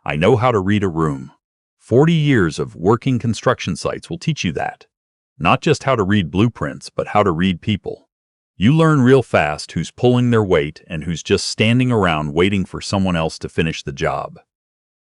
I know how to read a room. 40 years of working construction sites will teach you that. Not just how to read blueprints, but how to read people. You learn real fast who's pulling their weight and who's just standing around waiting for someone else to finish the job.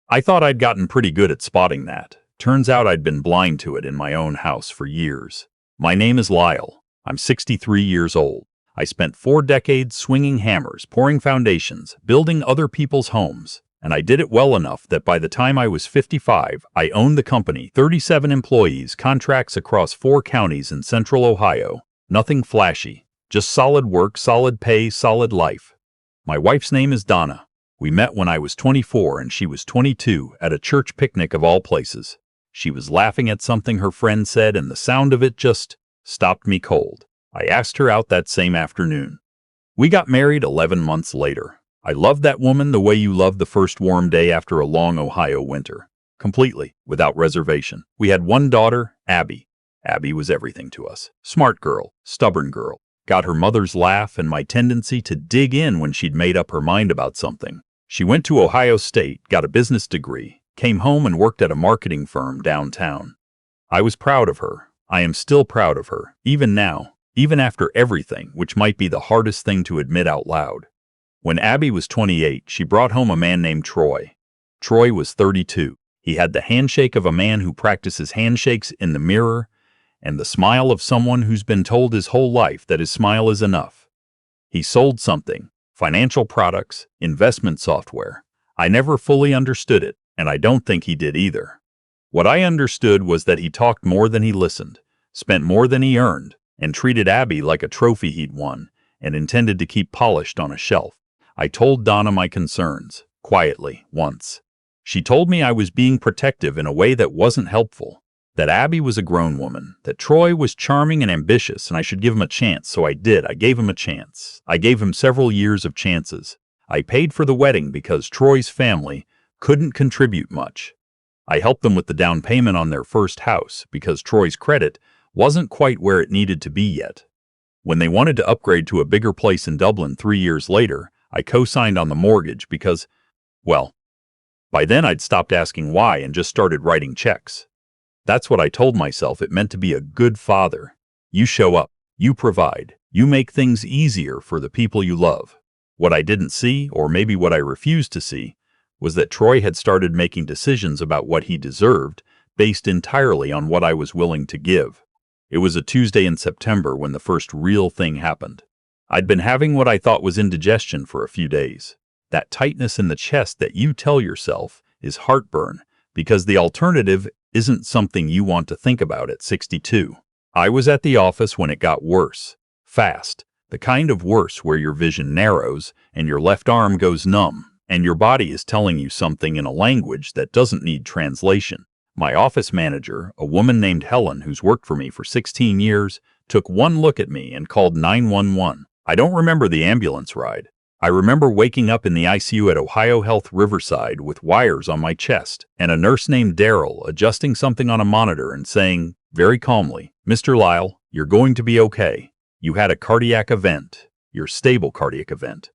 I thought I'd gotten pretty good at spotting that. Turns out I'd been blind to it in my own house for years. My name is Lyle. I'm 63 years old. I spent 4 decades swinging hammers, pouring foundations, building other people's homes. And I did it well enough that by the time I was 55, I owned the company, 37 employees, contracts across 4 counties in central Ohio. Nothing flashy, just solid work, solid pay, solid life. My wife's name is Donna. We met when I was 24 and she was 22 at a church picnic of all places. She was laughing at something her friend said and the sound of it just stopped me cold. I asked her out that same afternoon. We got married 11 months later. I loved that woman the way you love the first warm day after a long Ohio winter. Completely, without reservation. We had 1 daughter, Abby. Abby was everything to us. Smart girl, stubborn girl. Got her mother's laugh and my tendency to dig in when she'd made up her mind about something. She went to Ohio State, got a business degree, came home and worked at a marketing firm downtown. I was proud of her. I am still proud of her, even now, even after everything, which might be the hardest thing to admit out loud. When Abby was 28, she brought home a man named Troy. Troy was 32. He had the handshake of a man who practices handshakes in the mirror and the smile of someone who's been told his whole life that his smile is enough. He sold something, financial products, investment software. I never fully understood it, and I don't think he did either. What I understood was that he talked more than he listened, spent more than he earned, and treated Abby like a trophy he'd won and intended to keep polished on a shelf. I told Donna my concerns, quietly, once. She told me I was being protective in a way that wasn't helpful, that Abby was a grown woman, that Troy was charming and ambitious and I should give him a chance, so I did. I gave him a chance. I gave him several years of chances. I paid for the wedding because Troy's family couldn't contribute much. I helped them with the down payment on their first house because Troy's credit wasn't quite where it needed to be yet. When they wanted to upgrade to a bigger place in Dublin 3 years later, I co-signed on the mortgage because, well, by then I'd stopped asking why and just started writing checks. That's what I told myself it meant to be a good father. You show up, you provide, you make things easier for the people you love. What I didn't see, or maybe what I refused to see, was that Troy had started making decisions about what he deserved based entirely on what I was willing to give. It was a Tuesday in September when the first real thing happened. I'd been having what I thought was indigestion for a few days. That tightness in the chest that you tell yourself is heartburn, because the alternative isn't something you want to think about at 62. I was at the office when it got worse. Fast. The kind of worse where your vision narrows and your left arm goes numb, and your body is telling you something in a language that doesn't need translation. My office manager, a woman named Helen who's worked for me for 16 years, took one look at me and called 911. I don't remember the ambulance ride. I remember waking up in the ICU at Ohio Health Riverside with wires on my chest and a nurse named Daryl adjusting something on a monitor and saying, very calmly, "Mr. Lyle, you're going to be okay. You had a cardiac event. Your stable cardiac event."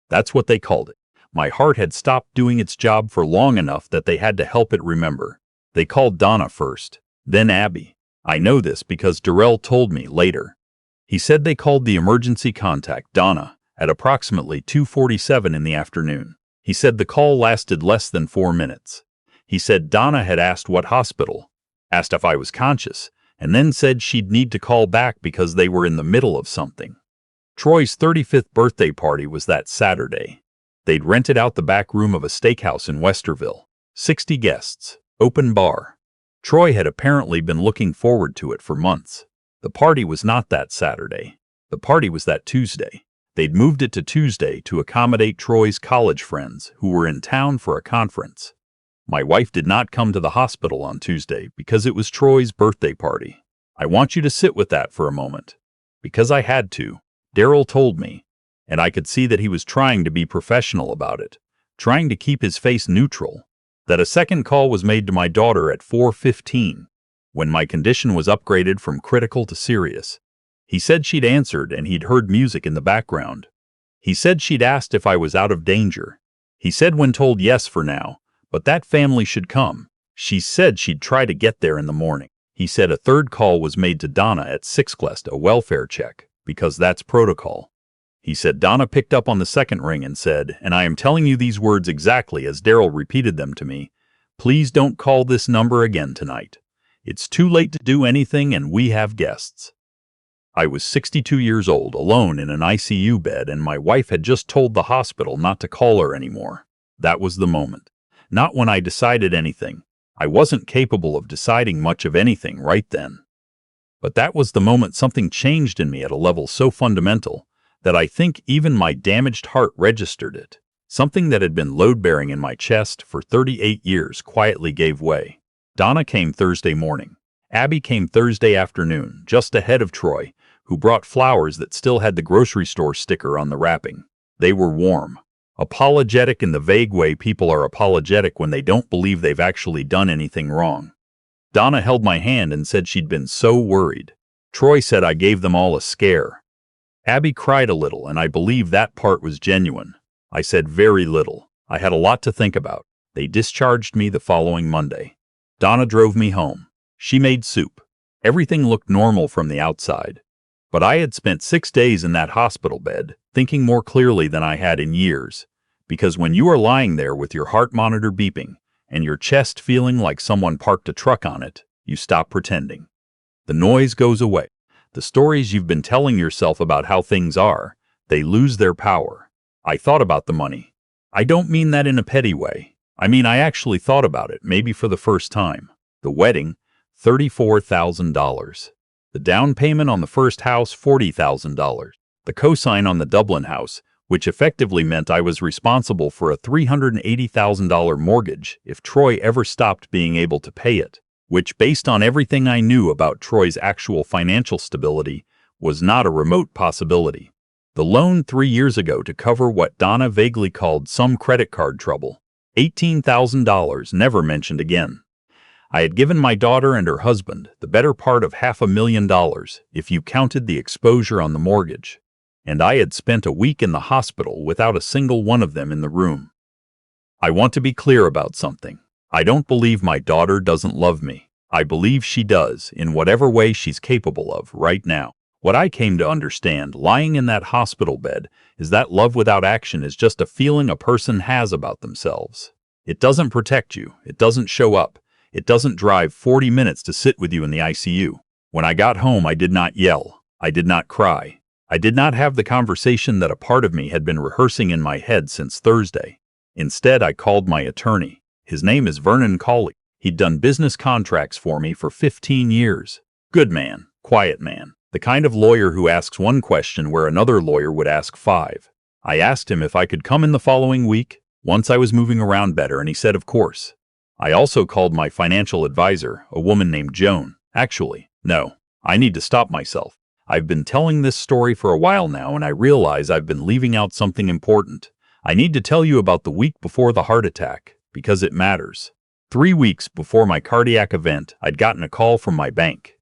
That's what they called it. My heart had stopped doing its job for long enough that they had to help it remember. They called Donna first, then Abby. I know this because Darrell told me later. He said they called the emergency contact, Donna, at approximately 2:47 in the afternoon. He said the call lasted less than 4 minutes. He said Donna had asked what hospital, asked if I was conscious, and then said she'd need to call back because they were in the middle of something. Troy's 35th birthday party was that Saturday. They'd rented out the back room of a steakhouse in Westerville. 60 guests, open bar. Troy had apparently been looking forward to it for months. The party was not that Saturday. The party was that Tuesday. They'd moved it to Tuesday to accommodate Troy's college friends who were in town for a conference. My wife did not come to the hospital on Tuesday because it was Troy's birthday party. I want you to sit with that for a moment. Because I had to, Daryl told me, and I could see that he was trying to be professional about it, trying to keep his face neutral, that a second call was made to my daughter at 4:15, when my condition was upgraded from critical to serious. He said she'd answered and he'd heard music in the background. He said she'd asked if I was out of danger. He said when told yes for now, But that family should come. She said she'd try to get there in the morning. He said a third call was made to Donna at 6:00, a welfare check, because that's protocol. He said Donna picked up on the second ring and said, and I am telling you these words exactly as Daryl repeated them to me, "Please don't call this number again tonight. It's too late to do anything and we have guests." I was 62 years old, alone in an ICU bed, and my wife had just told the hospital not to call her anymore. That was the moment. Not when I decided anything. I wasn't capable of deciding much of anything right then. But that was the moment something changed in me at a level so fundamental that I think even my damaged heart registered it. Something that had been load-bearing in my chest for 38 years quietly gave way. Donna came Thursday morning. Abby came Thursday afternoon, just ahead of Troy, who brought flowers that still had the grocery store sticker on the wrapping. They were warm. Apologetic in the vague way people are apologetic when they don't believe they've actually done anything wrong. Donna held my hand and said she'd been so worried. Troy said I gave them all a scare. Abby cried a little, and I believe that part was genuine. I said very little. I had a lot to think about. They discharged me the following Monday. Donna drove me home. She made soup. Everything looked normal from the outside. But I had spent 6 days in that hospital bed, thinking more clearly than I had in years. Because when you are lying there with your heart monitor beeping, and your chest feeling like someone parked a truck on it, you stop pretending. The noise goes away. The stories you've been telling yourself about how things are, they lose their power. I thought about the money. I don't mean that in a petty way. I mean I actually thought about it, maybe for the first time. The wedding, $34,000. The down payment on the first house, $40,000. The cosign on the Dublin house, which effectively meant I was responsible for a $380,000 mortgage if Troy ever stopped being able to pay it, which, based on everything I knew about Troy's actual financial stability, was not a remote possibility. The loan 3 years ago to cover what Donna vaguely called some credit card trouble, $18,000 never mentioned again. I had given my daughter and her husband the better part of $500,000 if you counted the exposure on the mortgage, and I had spent a week in the hospital without a single one of them in the room. I want to be clear about something. I don't believe my daughter doesn't love me. I believe she does, in whatever way she's capable of right now. What I came to understand, lying in that hospital bed, is that love without action is just a feeling a person has about themselves. It doesn't protect you. It doesn't show up. It doesn't drive 40 minutes to sit with you in the ICU. When I got home, I did not yell. I did not cry. I did not have the conversation that a part of me had been rehearsing in my head since Thursday. Instead, I called my attorney. His name is Vernon Cawley. He'd done business contracts for me for 15 years. Good man, quiet man. The kind of lawyer who asks one question where another lawyer would ask 5. I asked him if I could come in the following week, once I was moving around better, and he said of course. I also called my financial advisor, a woman named Joan. Actually, no, I need to stop myself. I've been telling this story for a while now, and I realize I've been leaving out something important. I need to tell you about the week before the heart attack, because it matters. 3 weeks before my cardiac event, I'd gotten a call from my bank.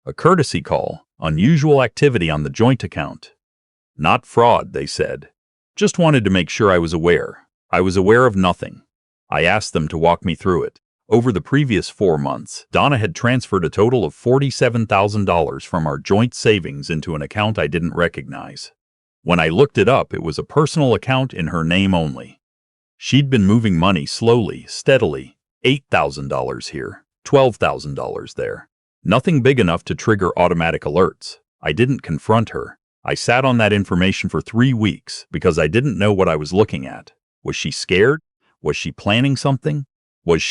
A courtesy call, unusual activity on the joint account. Not fraud, they said. Just wanted to make sure I was aware. I was aware of nothing. I asked them to walk me through it. Over the previous 4 months, Donna had transferred a total of $47,000 from our joint savings into an account I didn't recognize. When I looked it up, it was a personal account in her name only. She'd been moving money slowly, steadily, $8,000 here, $12,000 there. Nothing big enough to trigger automatic alerts. I didn't confront her. I sat on that information for 3 weeks because I didn't know what I was looking at. Was she scared? Was she planning something? Was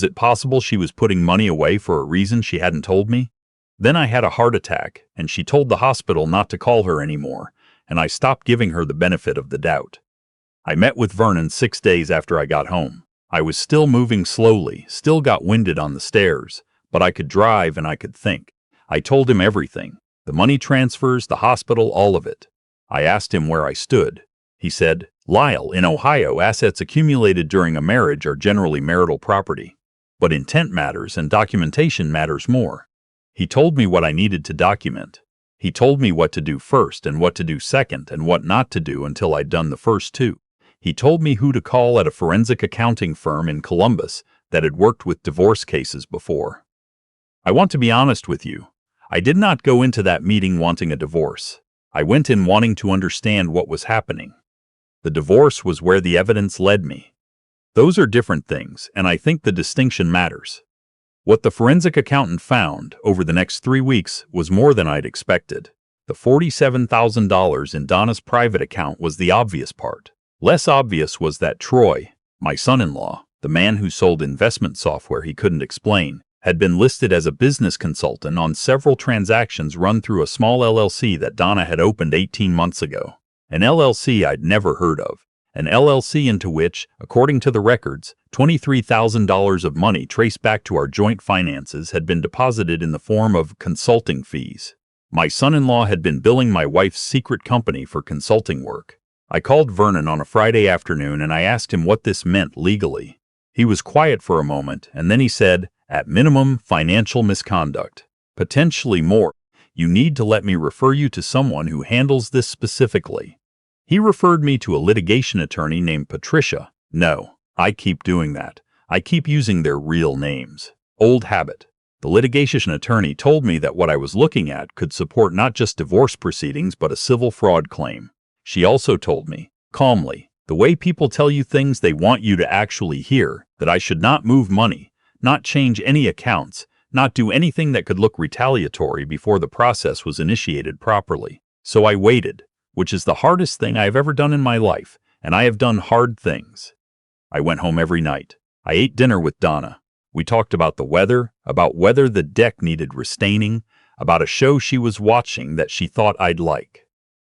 it possible she was putting money away for a reason she hadn't told me? Then I had a heart attack, and she told the hospital not to call her anymore, and I stopped giving her the benefit of the doubt. I met with Vernon 6 days after I got home. I was still moving slowly, still got winded on the stairs, but I could drive and I could think. I told him everything. The money transfers, the hospital, all of it. I asked him where I stood. He said, "Lyle, in Ohio, assets accumulated during a marriage are generally marital property. But intent matters and documentation matters more." He told me what I needed to document. He told me what to do first and what to do second and what not to do until I'd done the first 2. He told me who to call at a forensic accounting firm in Columbus that had worked with divorce cases before. I want to be honest with you. I did not go into that meeting wanting a divorce. I went in wanting to understand what was happening. The divorce was where the evidence led me. Those are different things, and I think the distinction matters. What the forensic accountant found over the next 3 weeks was more than I'd expected. The $47,000 in Donna's private account was the obvious part. Less obvious was that Troy, my son-in-law, the man who sold investment software he couldn't explain, had been listed as a business consultant on several transactions run through a small LLC that Donna had opened 18 months ago. An LLC I'd never heard of. An LLC into which, according to the records, $23,000 of money traced back to our joint finances had been deposited in the form of consulting fees. My son-in-law had been billing my wife's secret company for consulting work. I called Vernon on a Friday afternoon and I asked him what this meant legally. He was quiet for a moment and then he said, "At minimum, financial misconduct. Potentially more. You need to let me refer you to someone who handles this specifically." He referred me to a litigation attorney named Patricia. No, I keep doing that. I keep using their real names. Old habit. The litigation attorney told me that what I was looking at could support not just divorce proceedings but a civil fraud claim. She also told me, calmly, the way people tell you things they want you to actually hear, that I should not move money, not change any accounts, not do anything that could look retaliatory before the process was initiated properly. So I waited, which is the hardest thing I have ever done in my life, and I have done hard things. I went home every night. I ate dinner with Donna. We talked about the weather, about whether the deck needed restaining, about a show she was watching that she thought I'd like.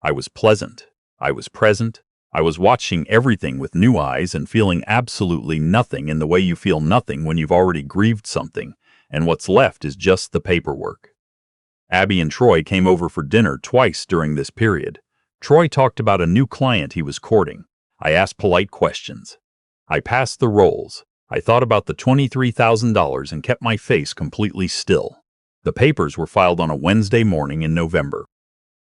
I was pleasant. I was present. I was watching everything with new eyes and feeling absolutely nothing in the way you feel nothing when you've already grieved something, and what's left is just the paperwork. Abby and Troy came over for dinner twice during this period. Troy talked about a new client he was courting. I asked polite questions. I passed the rolls. I thought about the $23,000 and kept my face completely still. The papers were filed on a Wednesday morning in November.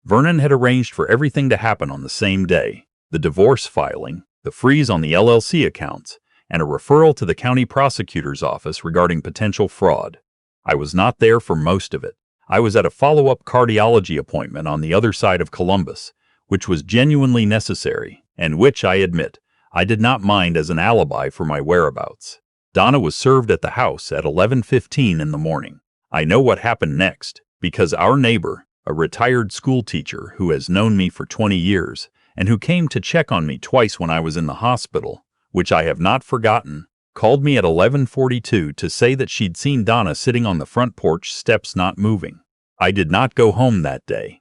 Vernon had arranged for everything to happen on the same day. The divorce filing, the freeze on the LLC accounts, and a referral to the county prosecutor's office regarding potential fraud. I was not there for most of it. I was at a follow-up cardiology appointment on the other side of Columbus, which was genuinely necessary, and which, I admit, I did not mind as an alibi for my whereabouts. Donna was served at the house at 11:15 in the morning. I know what happened next, because our neighbor, a retired school teacher who has known me for 20 years, and who came to check on me twice when I was in the hospital, which I have not forgotten, called me at 11:42 to say that she'd seen Donna sitting on the front porch steps not moving. I did not go home that day.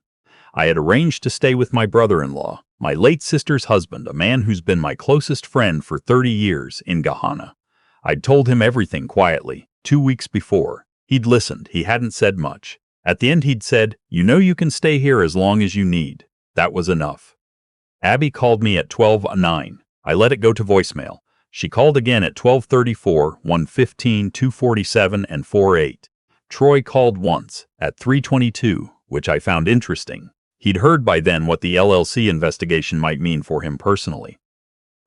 I had arranged to stay with my brother-in-law, my late sister's husband, a man who's been my closest friend for 30 years, in Gahanna. I'd told him everything quietly, 2 weeks before. He'd listened, he hadn't said much. At the end he'd said, "You know you can stay here as long as you need." That was enough. Abby called me at 12:09. I let it go to voicemail. She called again at 12:34, 1:15, 2:47, and 4:08. Troy called once, at 3:22, which I found interesting. He'd heard by then what the LLC investigation might mean for him personally.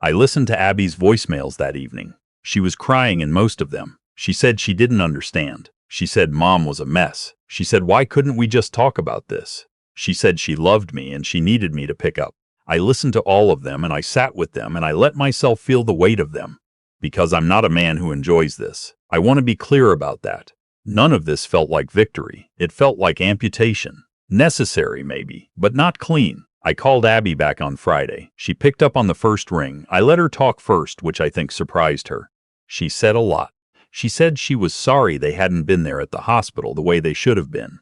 I listened to Abby's voicemails that evening. She was crying in most of them. She said she didn't understand. She said Mom was a mess. She said, why couldn't we just talk about this? She said she loved me and she needed me to pick up. I listened to all of them and I sat with them and I let myself feel the weight of them. Because I'm not a man who enjoys this. I want to be clear about that. None of this felt like victory. It felt like amputation. Necessary, maybe, but not clean. I called Abby back on Friday. She picked up on the first ring. I let her talk first, which I think surprised her. She said a lot. She said she was sorry they hadn't been there at the hospital the way they should have been.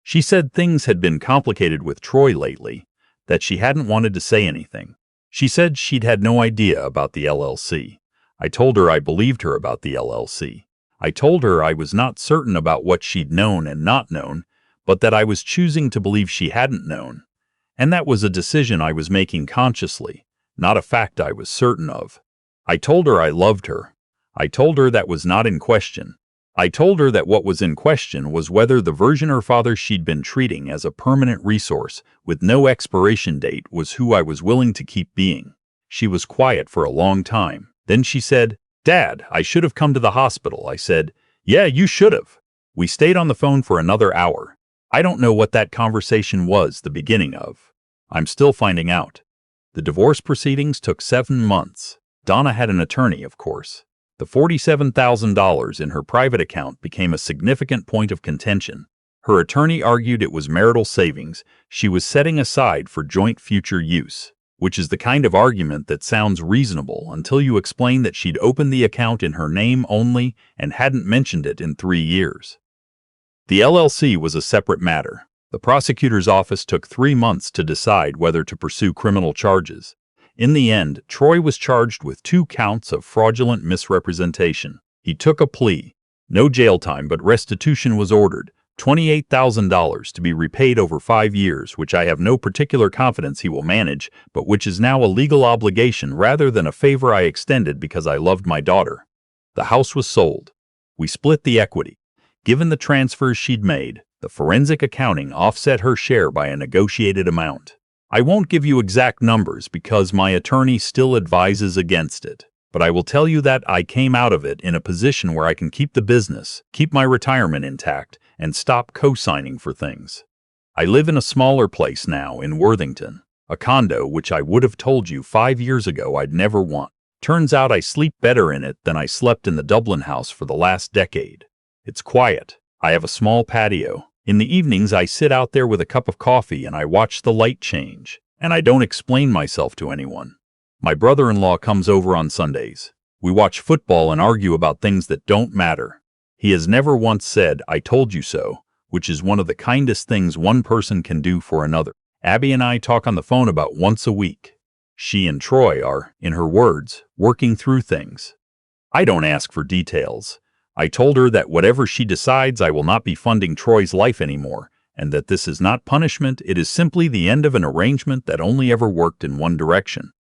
She said things had been complicated with Troy lately, that she hadn't wanted to say anything. She said she'd had no idea about the LLC. I told her I believed her about the LLC. I told her I was not certain about what she'd known and not known, but that I was choosing to believe she hadn't known. And that was a decision I was making consciously, not a fact I was certain of. I told her I loved her. I told her that was not in question. I told her that what was in question was whether the version her father she'd been treating as a permanent resource with no expiration date was who I was willing to keep being. She was quiet for a long time. Then she said, "Dad, I should have come to the hospital." I said, "Yeah, you should have." We stayed on the phone for another hour. I don't know what that conversation was the beginning of. I'm still finding out. The divorce proceedings took 7 months. Donna had an attorney, of course. The $47,000 in her private account became a significant point of contention. Her attorney argued it was marital savings she was setting aside for joint future use, which is the kind of argument that sounds reasonable until you explain that she'd opened the account in her name only and hadn't mentioned it in 3 years. The LLC was a separate matter. The prosecutor's office took 3 months to decide whether to pursue criminal charges. In the end, Troy was charged with 2 counts of fraudulent misrepresentation. He took a plea. No jail time, but restitution was ordered, $28,000 to be repaid over 5 years, which I have no particular confidence he will manage, but which is now a legal obligation rather than a favor I extended because I loved my daughter. The house was sold. We split the equity. Given the transfers she'd made, the forensic accounting offset her share by a negotiated amount. I won't give you exact numbers because my attorney still advises against it, but I will tell you that I came out of it in a position where I can keep the business, keep my retirement intact, and stop co-signing for things. I live in a smaller place now in Worthington, a condo which I would have told you 5 years ago I'd never want. Turns out I sleep better in it than I slept in the Dublin house for the last decade. It's quiet. I have a small patio. In the evenings I sit out there with a cup of coffee and I watch the light change, and I don't explain myself to anyone. My brother-in-law comes over on Sundays. We watch football and argue about things that don't matter. He has never once said, "I told you so," which is one of the kindest things one person can do for another. Abby and I talk on the phone about once a week. She and Troy are, in her words, working through things. I don't ask for details. I told her that whatever she decides, I will not be funding Troy's life anymore, and that this is not punishment, it is simply the end of an arrangement that only ever worked in one direction.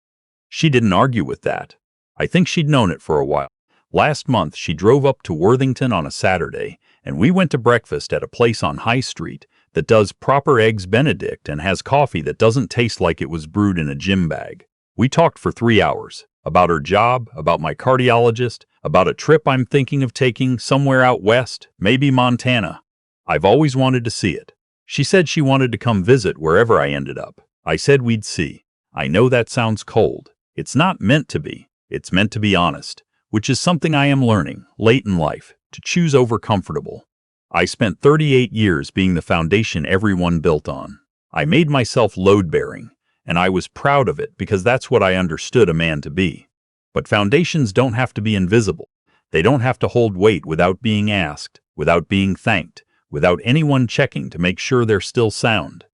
She didn't argue with that. I think she'd known it for a while. Last month, she drove up to Worthington on a Saturday, and we went to breakfast at a place on High Street that does proper eggs Benedict and has coffee that doesn't taste like it was brewed in a gym bag. We talked for 3 hours. About her job, about my cardiologist, about a trip I'm thinking of taking somewhere out west, maybe Montana. I've always wanted to see it. She said she wanted to come visit wherever I ended up. I said we'd see. I know that sounds cold. It's not meant to be. It's meant to be honest, which is something I am learning, late in life, to choose over comfortable. I spent 38 years being the foundation everyone built on. I made myself load-bearing, and I was proud of it because that's what I understood a man to be. But foundations don't have to be invisible. They don't have to hold weight without being asked, without being thanked, without anyone checking to make sure they're still sound.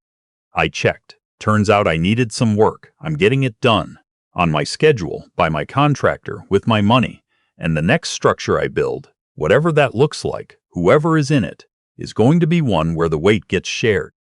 I checked. Turns out I needed some work. I'm getting it done. On my schedule, by my contractor, with my money. And the next structure I build, whatever that looks like, whoever is in it, is going to be one where the weight gets shared.